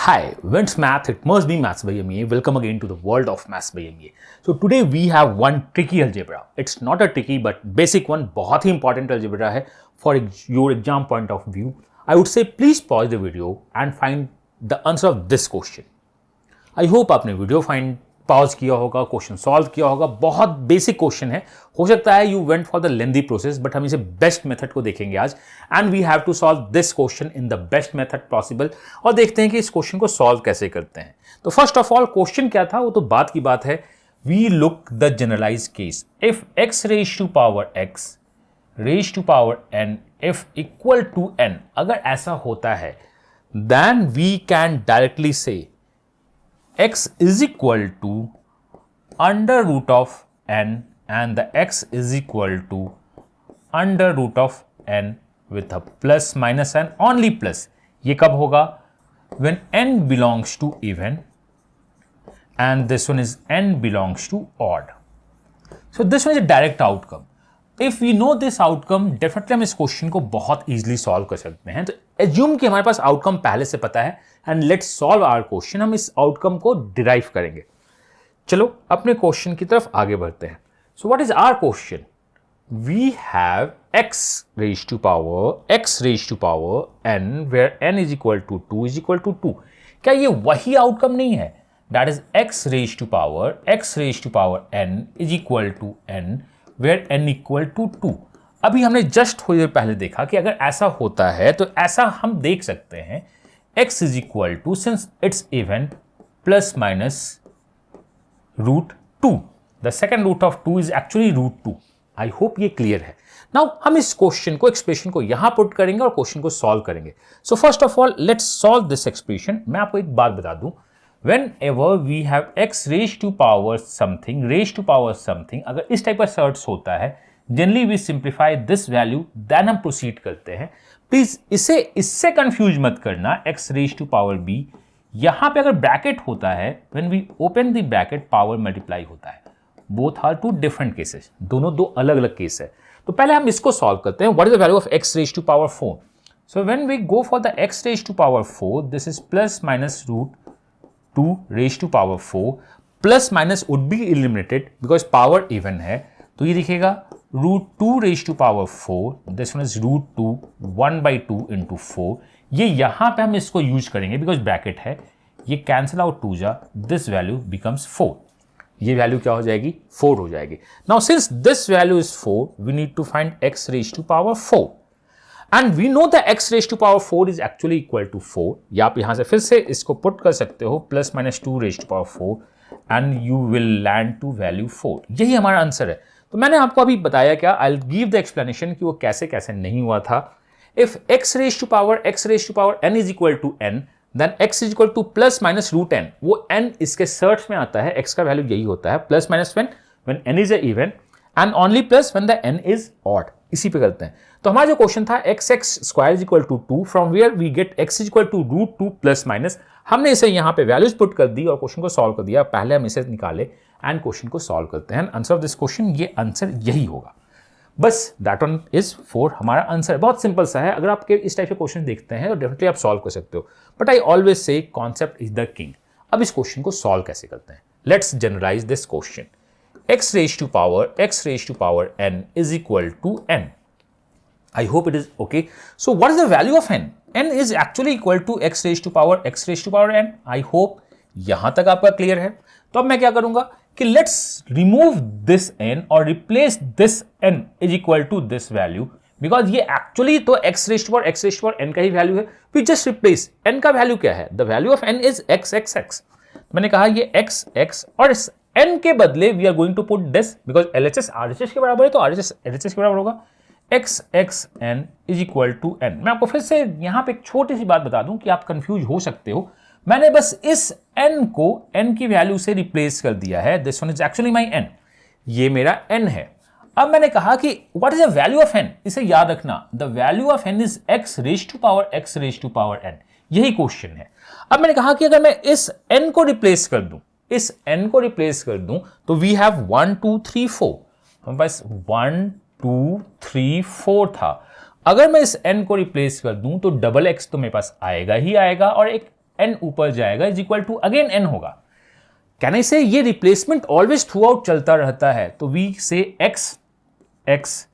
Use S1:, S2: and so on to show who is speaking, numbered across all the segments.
S1: Hi, when's math? It must be maths by MBA. Welcome again to the world of maths by MBA. So today we have one tricky algebra. It's not a tricky but basic one. बहुत ही important algebra है for your exam point of view. I would say please pause the video and find the answer of this question. I hope आपने video find pause किया होगा, question solve किया होगा. बहुत basic question है. हो सकता है you went for the lengthy process, but हम इसे बेस्ट मेथड को देखेंगे आज. And we have to solve this question in the best method possible. और देखते हैं कि इस क्वेश्चन को सॉल्व कैसे करते हैं. तो फर्स्ट ऑफ ऑल क्वेश्चन क्या था, वो तो बात की बात है. We look the generalize case. If x raise to power x raise to power n if equal to n, अगर ऐसा होता है देन वी कैन डायरेक्टली से x is equal to under root of n and the x is equal to under root of n with a plus minus and only plus. ये कब होगा? When n belongs to even and this one is n belongs to odd. So this one is a direct outcome. If we know this outcome, definitely हम इस question को बहुत easily solve कर सकते हैं. तो assume कि हमारे पास outcome पहले से पता है and let's solve our question. हम इस outcome को derive करेंगे. चलो अपने क्वेश्चन की तरफ आगे बढ़ते हैं. So what is our question? We have x raised to power n where n is equal to 2 is equal to 2. क्या ये वही outcome नहीं है? That is x raised to power n is equal to n where n equal to 2. अभी हमने just थोड़ी देर पहले देखा कि अगर ऐसा होता है तो ऐसा हम देख सकते हैं x is equal to, since it's even, plus minus root 2. The second root of 2 is actually root 2. I hope ये क्लियर है. नाउ हम इस क्वेश्चन को, एक्सप्रेशन को यहां पुट करेंगे और क्वेश्चन को सॉल्व करेंगे. So first of all let's solve this expression. मैं आपको एक बात बता दूं, whenever we have x raised to power something, अगर इस टाइप का सर्ट्स होता है, generally we simplify this value, then हम प्रोसीड करते हैं. प्लीज इससे कंफ्यूज मत करना. x raised to power b, यहां पे अगर ब्रैकेट होता है, when we open the bracket, power multiply होता है. Both are two different cases, दोनों दो अलग अलग केस है. तो पहले हम इसको सॉल्व करते हैं. What is the value of x raised to power 4? So when we go for the x raised to power 4, this is plus minus root 2 raised to power 4. Plus minus would be eliminated because power even है. तो ये दिखेगा root 2 raised to power 4. This one is root 2 1/2 into 4. ये यहां पे हम इसको use करेंगे बिकॉज ब्रैकेट है. ये कैंसिल आउट 2 जा, दिस वैल्यू बिकम्स 4. ये वैल्यू क्या हो जाएगी? 4 हो जाएगी. Now since this value is 4, we need to find x raised to power 4. And we know the x raised to power 4 is actually equal to 4. या आप यहां से फिर से इसको पुट कर सकते हो, plus minus 2 raised to power 4 and you will land to value 4. यही हमारा आंसर है. तो मैंने आपको अभी बताया क्या, I'll give the explanation कि वो कैसे कैसे नहीं हुआ था. If x raised to power n is equal to n, then x is equal to plus minus root n. वो n इसके सर्च में आता है, x का वैल्यू यही होता है, plus minus when n is a even and only plus when the n is odd. इसी पे करते हैं. तो हमारा जो क्वेश्चन था x square is equal to 2, from where we get x is equal to root 2 plus minus. हमने इसे यहाँ पे वैल्यूज पुट कर दी और क्वेश्चन को सॉल्व कर दिया. पहले हम इसे निकाले एंड क्वेश्चन को सॉल्व करते हैं. आंसर ऑफ दिस क्वेश्चन, ये आंसर यही होगा. बस दैट वन इज 4 हमारा आंसर. बहुत सिंपल सा है. अगर आपके इस टाइप के क्वेश्चन देखते हैं तो डेफिनेटली आप सॉल्व कर सकते हो. But I always say concept is the king. अब इस क्वेश्चन को सॉल्व कैसे करते हैं? Let's generalize this question. x raised to power n is equal to n. I hope it is okay. So what is the value of n? n is actually equal to x raised to power n. I hope यहां तक आपका clear है. तो अब मैं क्या करूंगा कि let's remove this n और replace this n is equal to this value, because ये actually तो x raised to power n का ही वैल्यू है. We just replace. n का वैल्यू क्या है? The value of n is x. मैंने कहा ये x और इस n के बदले we are going to put this, because LHS RHS के बराबर है तो RHS LHS के बराबर होगा. xn is equal to n. मैं आपको फिर से यहां पे एक छोटी सी बात बता दूं कि आप कंफ्यूज हो सकते हो. मैंने बस इस n को n की वैल्यू से रिप्लेस कर दिया है. This one is actually my n. ये मेरा n है. अब मैंने कहा कि what is the value of n? इसे याद रखना. The value of n is x raised to power n. यही क्वेश्चन है. अब मैंने कहा कि अगर मैं इस n को रिप्लेस कर दूं, तो वी हैव 1 2 3 4. हमारे पास 1 2 3 4 था. अगर मैं इस n को रिप्लेस कर दूं तो डबल x तो मेरे पास आएगा ही आएगा और एक n ऊपर जाएगा is equal to again n होगा। कैन आई से ये रिप्लेसमेंट ऑलवेज थ्रू आउट चलता रहता है, तो we say x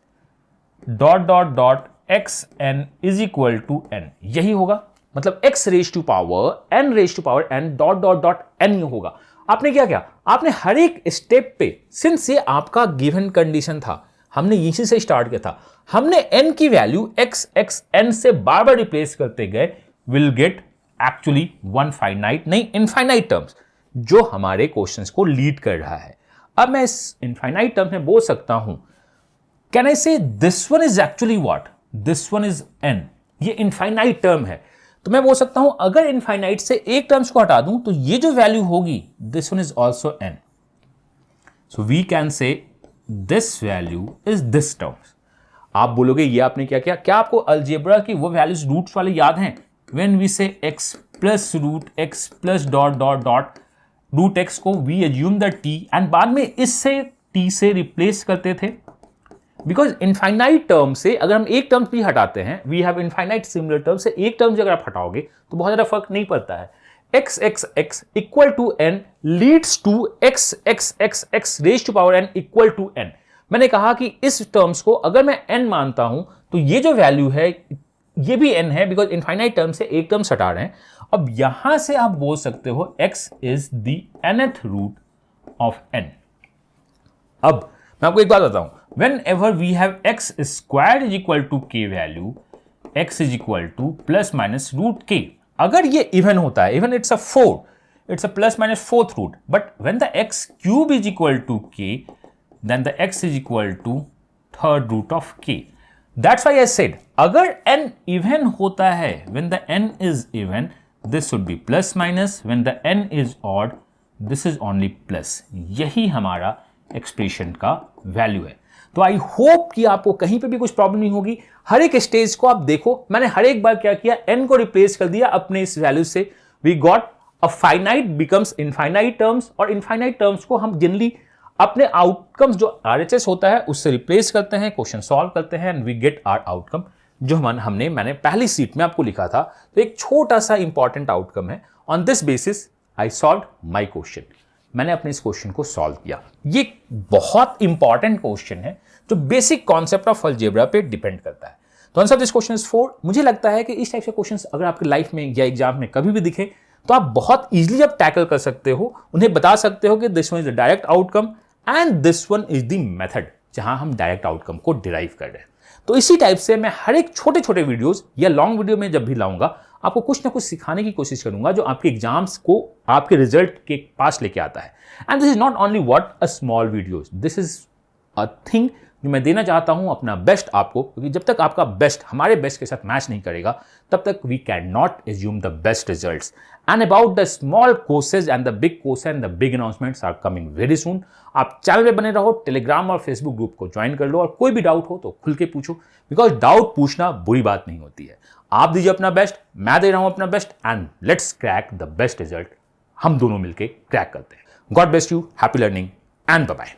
S1: dot dot dot x n is equal to n, यही होगा। मतलब x raise to power n raise to power n dot dot dot n होगा। आपने क्या किया, आपने हर एक स्टेप पे, सिंस ये आपका गिवन कंडीशन था, हमने इसी से स्टार्ट किया था, हमने n की वैल्यू x n से बार बार रिप्लेस करते गए, will get actually one finite नहीं इनफाइनाइट टर्म्स, जो हमारे क्वेश्चंस को लीड कर रहा है। अब मैं इस इनफाइनाइट टर्म्स में बोल सकता हूं, कैन आई से this one is actually what, this one is n, ये इनफाइनाइट टर्म है। तो मैं बोल सकता हूं अगर इनफाइनाइट से एक टर्म्स को हटा दूं तो ये जो वैल्यू होगी this one is also n, so we can say this value is this terms. आप बोलोगे ये आपने क्या किया, क्या आपको अलजेब्रा की वो वैल्यूज रूट्स वाले याद हैं? When we say x plus root x plus dot dot dot root x को we assume the t and बाद में इससे t से रिप्लेस करते थे, बिकॉज इनफाइनाइट टर्म से अगर हम एक टर्म भी हटाते हैं, we have infinite similar term से एक टर्म अगर आप हटाओगे तो बहुत ज्यादा फर्क नहीं पड़ता है। x equal to n leads to x raise to power n equal to n। मैंने कहा कि इस टर्म्स को अगर मैं n मानता हूं तो ये जो वैल्यू है ये भी n है, बिकॉज इनफाइनाइट टर्म से एक टर्म हटा रहे हैं। अब यहां से आप बोल सकते हो x is the nth root of n। अब मैं आपको एक बात बताऊं, whenever we have x squared is equal to k value, x is equal to plus minus root k. अगर ये इवन होता है, even it's a 4, it's a plus minus fourth root, but when the x cube is equal to k, then the x is equal to third root of k. That's why I said, अगर n even होता है, when the n is even, this should be plus minus, when the n is odd, this is only plus. यही हमारा expression का value है। तो I hope कि आपको कहीं पे भी कुछ प्रॉब्लम नहीं होगी। हर एक स्टेज को आप देखो, मैंने हर एक बार क्या किया, n को रिप्लेस कर दिया अपने इस वैल्यू से, we got a finite becomes infinite terms, और इनफाइनाइट टर्म्स को हम जनरली अपने आउटकम्स जो RHS होता है उससे रिप्लेस करते हैं, क्वेश्चन सॉल्व करते हैं and we get our outcome, जो मैंने पहली सीट में आपको लिखा था। तो एक छोटा सा इंपॉर्टेंट आउटकम है। On this basis I solve my question, मैंने अपने इस क्वेश्चन को सॉल्व किया। ये बहुत इंपॉर्टेंट क्वेश्चन है जो बेसिक कॉन्सेप्ट ऑफ अलजेब्रा पे डिपेंड करता है। तो आंसर दिस क्वेश्चन इज 4। मुझे लगता है कि इस टाइप से क्वेश्चंस अगर आपकी लाइफ में या एग्जाम में कभी भी दिखे तो आप बहुत इजीली अब टैकल कर सकते हो, उन्हें बता सकते हो कि this one is the direct outcome and this one is the method जहां हम डायरेक्ट आउटकम को डिराइव कर रहे हैं। तो इसी टाइप से मैं हर एक छोटे छोटे वीडियोस या लॉन्ग वीडियो में जब भी लाऊंगा, आपको कुछ ना कुछ सिखाने की कोशिश करूंगा जो आपके एग्जाम्स को आपके रिजल्ट के पास लेके आता है। And this is not only what a small videos, this is a thing जो मैं देना चाहता हूं अपना बेस्ट आपको, क्योंकि जब तक आपका बेस्ट हमारे बेस्ट के साथ मैच नहीं करेगा तब तक we can not assume the best results. And about the small courses and the big course and the big announcements are coming very soon. आप चैनल पे बने रहो, टेलीग्राम और फेसबुक ग्रुप को ज्वाइन कर लो, और कोई भी डाउट हो तो खुल के पूछो, बिकॉज डाउट पूछना बुरी बात नहीं होती है। आप दीजिए अपना बेस्ट, मैं दे रहा हूं अपना best, and let's crack the best result. हम दोनों मिलकर क्रैक करते हैं। God bless you, happy learning and bye bye.